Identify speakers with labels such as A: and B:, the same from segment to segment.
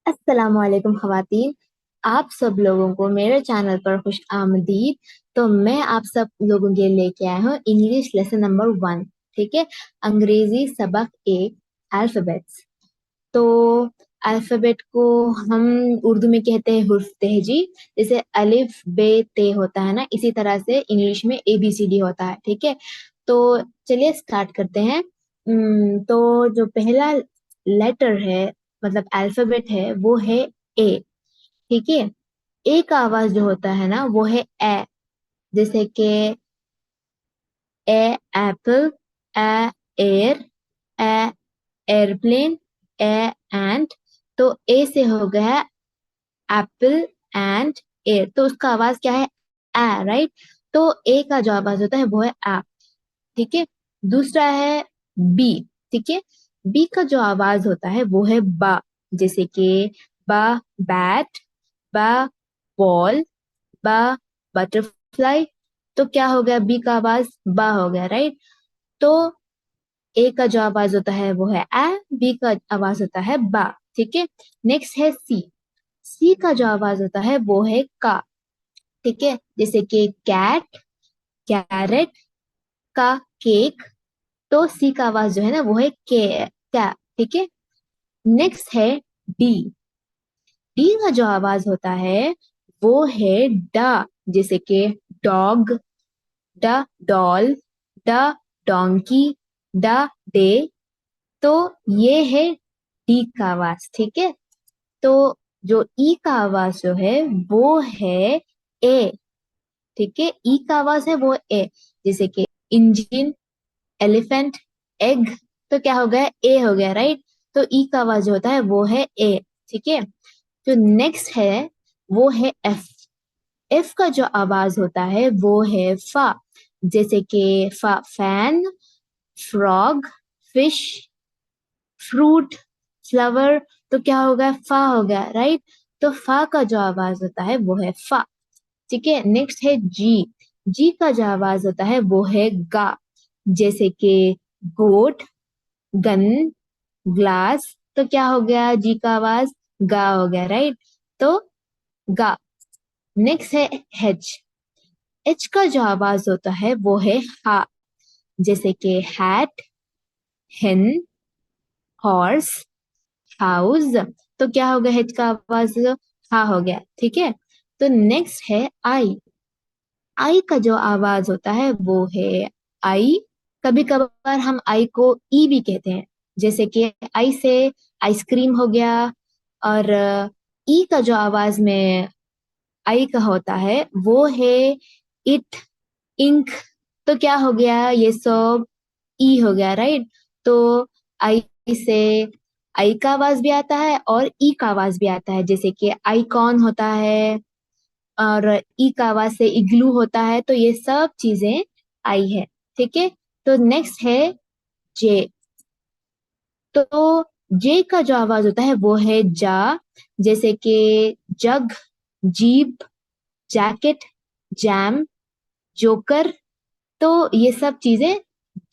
A: अस्सलामुअलैकुम ख़वातीन। आप सब लोगों को मेरे चैनल पर खुश आमदीद। तो मैं आप सब लोगों के लिए लेके आया हूँ इंग्लिश लेसन नंबर 1। ठीक है, अंग्रेजी सबक 1, अल्फ़ाबेट्स। तो अल्फ़ाबेट को हम उर्दू में कहते हैं हुर्फ तहजी। जैसे अलिफ बे ते होता है ना, इसी तरह से इंग्लिश में ABCD होता है। ठीक है, तो चलिए स्टार्ट करते हैं। तो जो पहला लेटर है, मतलब अल्फ़ाबेट है, वो है ए। ठीक है, ए का आवाज जो होता है ना वो है ए। जैसे कि A apple, A air, A aeroplane, A end. तो ए से हो गया एप्पल एंड एयर, तो उसका आवाज क्या है? ए, राइट। तो ए का जो आवाज होता है वो है आ। ठीक है, दूसरा है बी। ठीक है, बी का जो आवाज होता है वो है बा। जैसे कि बा बैट, बा बॉल, बा बटरफ्लाई। तो क्या हो गया? बी का आवाज बा हो गया, राइट। तो ए का जो आवाज होता है वो है ए, बी का आवाज होता है बा। ठीक है, नेक्स्ट है सी। सी का जो आवाज होता है वो है का। ठीक है, जैसे कि कैट, कैरेट, का केक। तो सी का आवाज जो है ना वो है के, क्या। ठीक है, नेक्स्ट है डी। डी का जो आवाज होता है वो है डा। जैसे कि डॉग, ड डॉल, ड डोंकी, ड डे। तो ये है डी का आवाज। ठीक है, तो जो ई का आवाज जो है वो है ए। ठीक है, ई का आवाज है वो ए। जैसे कि इंजन, एलिफेंट, एग। तो क्या हो गया? ए हो गया, राइट। तो ई का आवाज जो होता है वो है ए। ठीक है, जो नेक्स्ट है वो है एफ। एफ का जो आवाज होता है वो है फा। जैसे कि फा fan, frog, fish, fruit, flower. तो क्या हो गया? फा हो गया, राइट। तो फा का जो आवाज होता है वो है फा। ठीक है, नेक्स्ट है जी। जी का जो आवाज होता है वो है गा। जैसे कि गोट, गन, ग्लास। तो क्या हो गया? जी का आवाज गा हो गया, राइट। तो गा। नेक्स्ट है एच। एच का जो आवाज होता है वो है हा। जैसे कि हैट, हेन, हॉर्स, हाउस। तो क्या हो गया? एच का आवाज हा हो गया। ठीक है, तो नेक्स्ट है आई। आई का जो आवाज होता है वो है आई। कभी कभार हम आई को ई भी कहते हैं। जैसे कि आई से आइसक्रीम हो गया। और ई का जो आवाज में आई का होता है वो है इट, इंक। तो क्या हो गया? ये सब ई हो गया, राइट। तो आई से आई का आवाज भी आता है और ई का आवाज भी आता है। जैसे कि आईकॉन होता है और ई का आवाज से इग्लू होता है। तो ये सब चीजें आई है। ठीक है, तो नेक्स्ट है जे। तो जे का जो आवाज होता है वो है जा। जैसे कि जग, जीप, जैकेट, जैम, जोकर। तो ये सब चीजें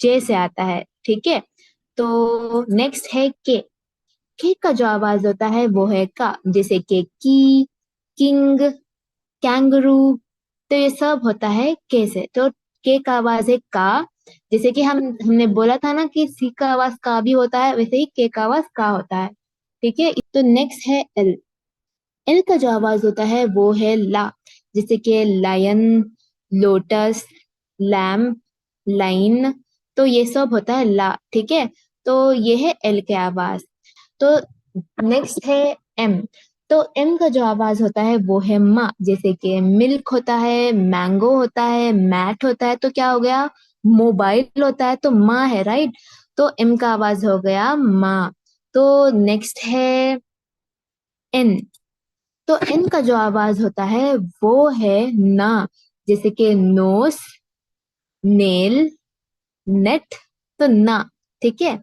A: जे से आता है। ठीक है, तो नेक्स्ट है के का जो आवाज होता है वो है का। जैसे कि की, किंग, कैंगरू। तो ये सब होता है के से। तो के का आवाज है का। जैसे कि हमने बोला था ना कि सी का आवाज का भी होता है, वैसे ही के का आवाज का होता है। ठीक है, तो नेक्स्ट है एल। एल का जो आवाज होता है वो है ला। जैसे कि लायन, लोटस, लैम्प, लाइन। तो ये सब होता है ला। ठीक है, तो ये है एल के आवाज। तो नेक्स्ट है एम। तो एम का जो आवाज होता है वो है मा। जैसे कि मिल्क होता है, मैंगो होता है, मैट होता है। तो क्या हो गया? मोबाइल होता है, तो माँ है, राइट। तो एम का आवाज हो गया माँ। तो नेक्स्ट है एन। तो एन का जो आवाज होता है वो है ना। जैसे कि नोस, नेल, नेट। तो ना। ठीक है,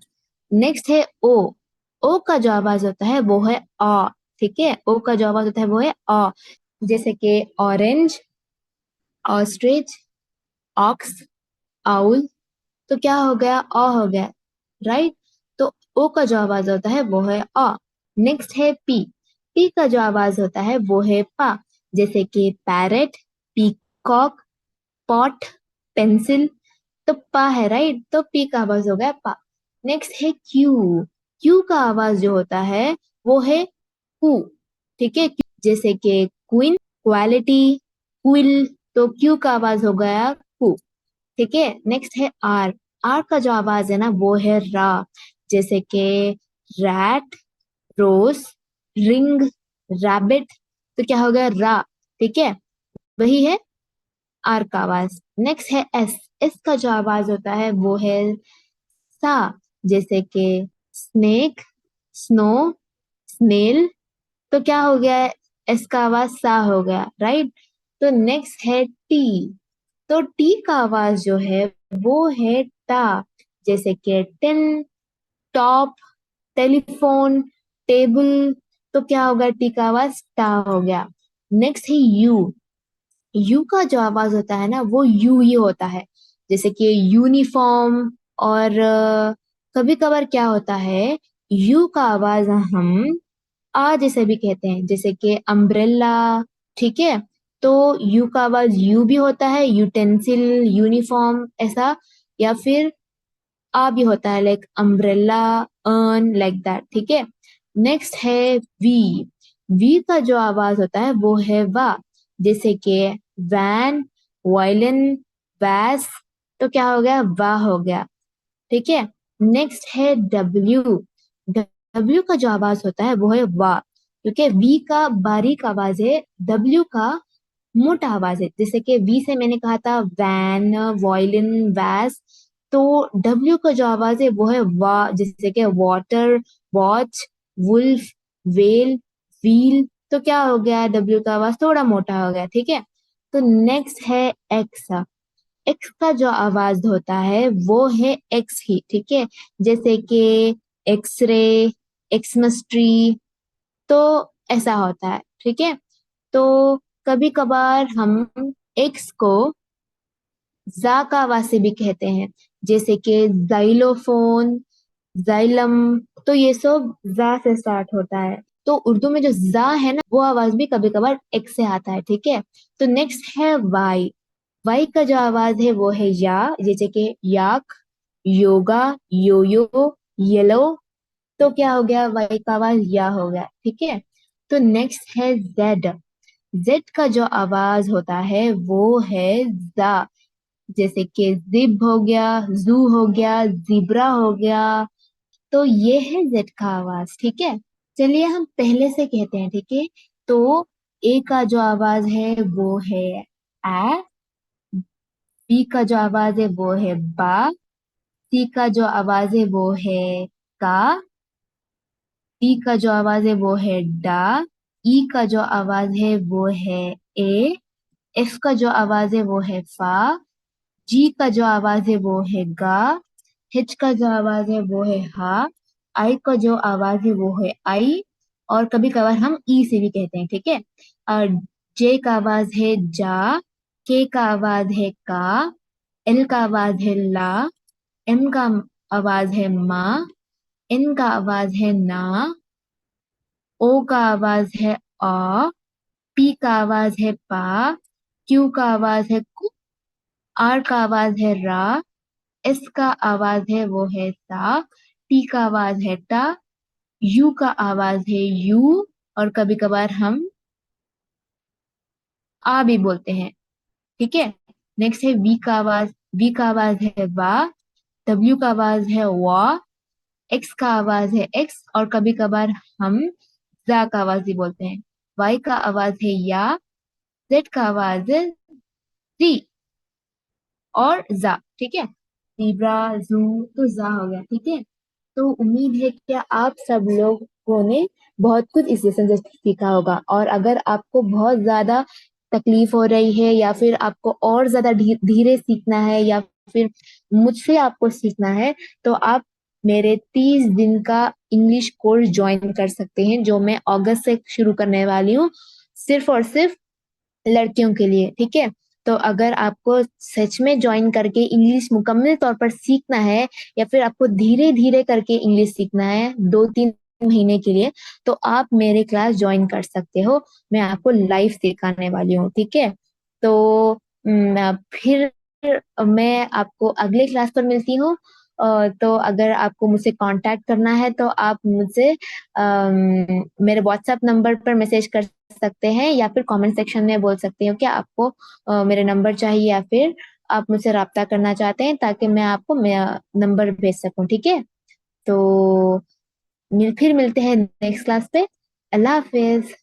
A: नेक्स्ट है ओ। ओ का जो आवाज होता है वो है आ। ठीक है, ओ का जो आवाज होता है वो है आ। जैसे कि ऑरेंज, ऑस्ट्रिच, ऑक्स, आउल। तो क्या हो गया? अ हो गया, राइट। तो ओ का जो आवाज होता है वो है अ। नेक्स्ट है पी। टी का जो आवाज होता है वो है पा, जैसे कि पैरेट, पीकॉक, पॉट, पेंसिल। तो पा है, राइट, तो पी का आवाज हो गया पा। नेक्स्ट है क्यू। क्यू का आवाज जो होता है वो है कू, ठीक है, जैसे कि क्वीन, क्वालिटी, क्विल। तो क्यू का आवाज हो गया कू, ठीक है। नेक्स्ट है आर। आर का जो आवाज है ना वो है रा, जैसे कि रैट, रोज, रिंग, रैबिट। तो क्या हो गया रा, ठीक है, वही है आर का आवाज। नेक्स्ट है एस। एस का जो आवाज होता है वो है सा, जैसे कि स्नेक, स्नो, स्नेल। तो क्या हो गया है, एस का आवाज सा हो गया, राइट। तो नेक्स्ट है टी। तो टी का आवाज जो है वो है टा, जैसे कि टिन, टॉप, टेलीफोन, टेबल। तो क्या होगा, टी का आवाज टा हो गया। नेक्स्ट है यू। यू का जो आवाज होता है ना वो यू ही होता है, जैसे कि यूनिफॉर्म। और कभी कभार क्या होता है, यू का आवाज हम आ जैसे भी कहते हैं, जैसे कि अम्ब्रेला, ठीक है। तो यू का आवाज यू भी होता है, यूटेंसिल, यूनिफॉर्म ऐसा। या फिर आ भी होता है, like umbrella, earn, like that, ठीक है। नेक्स्ट है वी। वी का जो आवाज होता है वो है वा, जैसे कि वैन, वायलिन, वैस। तो क्या हो गया, वा हो गया, ठीक है। नेक्स्ट है डब्ल्यू। डब्ल्यू का जो आवाज होता है वो है वा, क्योंकि वी का बारीक आवाज है, डब्ल्यू का मोटा आवाज है। जैसे कि वी से मैंने कहा था वैन, वॉयलिन, वैस। तो डब्ल्यू का जो आवाज है वो है वा, जैसे कि water, watch, wolf, well, wheel. तो क्या हो गया, डब्ल्यू का आवाज थोड़ा मोटा हो गया, ठीक है। तो नेक्स्ट है एक्स। एक्स का जो आवाज होता है वो है एक्स ही, ठीक है, जैसे कि एक्सरे, एक्समस ट्री। तो ऐसा होता है, ठीक है। तो कभी कभार हम एक्स को जा का आवाज से भी कहते हैं, जैसे कि जाइलोफोन, जाइलम। तो ये सब जा से स्टार्ट होता है। तो उर्दू में जो जा है ना वो आवाज भी कभी कभार एक्स से आता है, ठीक है। तो नेक्स्ट है वाई। वाई का जो आवाज है वो है या, जैसे कि याक, योगा, योयो, येलो। तो क्या हो गया, वाई का आवाज या हो गया, ठीक है। तो नेक्स्ट है जेड। जेड का जो आवाज होता है वो है जा, जैसे कि जिब हो गया, जू हो गया, जिब्रा हो गया। तो ये है जेड का आवाज, ठीक है। चलिए हम पहले से कहते हैं, ठीक है। तो ए का जो आवाज है वो है आ। बी का जो आवाज है वो है बा। सी का जो आवाज है वो है का। डी का जो आवाज है वो है डा। ई का जो आवाज है वो है ए। एफ का जो आवाज है वो है फा। जी का जो आवाज है वो है गा। एच का जो आवाज है वो है हा। आई का जो आवाज है वो है आई। और कभी कभार हम ई से भी कहते हैं, ठीक है। और जे का आवाज है जा। के का आवाज है का। एल का आवाज है ला। एम का आवाज है मा। एन का आवाज है ना। ओ का आवाज है आ। पी का आवाज है पा। क्यू का आवाज है कु। आर का आवाज है रा। एस का आवाज है वो है सा। टी का आवाज है टा। यू का आवाज है यू। और कभी कभार हम आ भी बोलते हैं, ठीक है। नेक्स्ट है वी का आवाज। वी का आवाज है वा। डब्ल्यू का आवाज है वा। एक्स का आवाज है एक्स। और कभी कभार हम जा का आवाज भी बोलते हैं। वाई का आवाज है या। जेड का आवाज है जी और जा, ठीक है। जीब्रा, जू। तो जा हो गया, ठीक है। तो उम्मीद है कि आप सब लोगों ने बहुत कुछ इस लेसन से सीखा होगा। और अगर आपको बहुत ज्यादा तकलीफ हो रही है या फिर आपको और ज्यादा धीरे सीखना है या फिर मुझसे आपको सीखना है, तो आप मेरे 30 दिन का इंग्लिश कोर्स ज्वाइन कर सकते हैं, जो मैं अगस्त से शुरू करने वाली हूँ, सिर्फ और सिर्फ लड़कियों के लिए, ठीक है। तो अगर आपको सच में ज्वाइन करके इंग्लिश मुकम्मल तौर पर सीखना है या फिर आपको धीरे धीरे करके इंग्लिश सीखना है, 2-3 महीने के लिए, तो आप मेरे क्लास ज्वाइन कर सकते हो। मैं आपको लाइव सिखाने वाली हूँ, ठीक है। तो फिर मैं आपको अगले क्लास पर मिलती हूँ। तो अगर आपको मुझसे कांटेक्ट करना है तो आप मुझसे मेरे व्हाट्सएप नंबर पर मैसेज कर सकते हैं, या फिर कमेंट सेक्शन में बोल सकते हो कि आपको मेरे नंबर चाहिए, या फिर आप मुझसे राब्ता करना चाहते हैं ताकि मैं आपको मेरा नंबर भेज सकूं, ठीक है। तो फिर मिलते हैं नेक्स्ट क्लास पे। अल्लाह हाफिज।